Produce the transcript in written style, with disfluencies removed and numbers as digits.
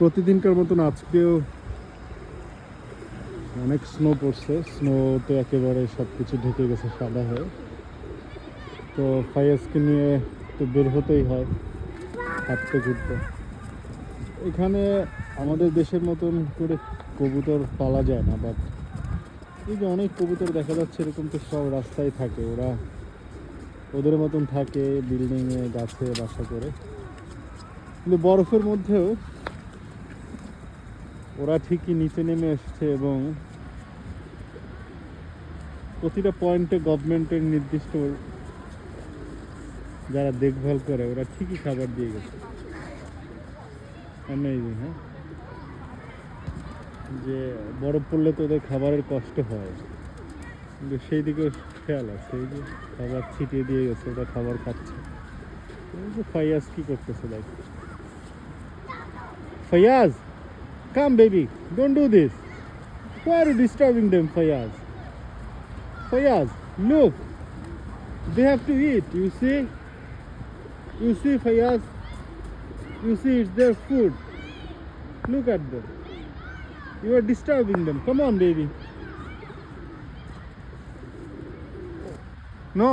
প্রতিদিনকার মতন আজকেও অনেক স্নো পড়ছে। স্নোতে একেবারে সব কিছু ঢেকে গেছে সাদা হয়ে। তো ফায়াজকে নিয়ে তো বের হতেই হয় হাঁটতে ঘুরতে। এখানে আমাদের দেশের মতন করে কবুতর পালা যায় না, বাট এই যে অনেক কবুতর দেখা যাচ্ছে এরকম তো সব রাস্তায় থাকে। ওরা ওদের মতন থাকে বিল্ডিংয়ে গাছে বাসা করে, কিন্তু বরফের মধ্যেও ওরা ঠিকই নিচে নেমে এসছে এবং প্রতিটা পয়েন্টে গভর্নমেন্টের নির্দিষ্ট যারা দেখভাল করে ওরা ঠিকই খাবার দিয়ে গেছে। অ্যামেজিং, হ্যাঁ, যে বরফ পড়লে তো ওদের খাবারের কষ্ট হয়, কিন্তু সেই দিকে খেয়াল আছে। এই যে খাবার ছিটিয়ে দিয়ে গেছে, ওটা খাবার খাচ্ছে। এই যে ফাইয়াজ কি করতেছে দেখ। Faiyaz, come baby, don't do this, why are you disturbing them? Faiyaz, look, they have to eat, you see Faiyaz, you see it's their food, look at them, you are disturbing them, come on baby, no.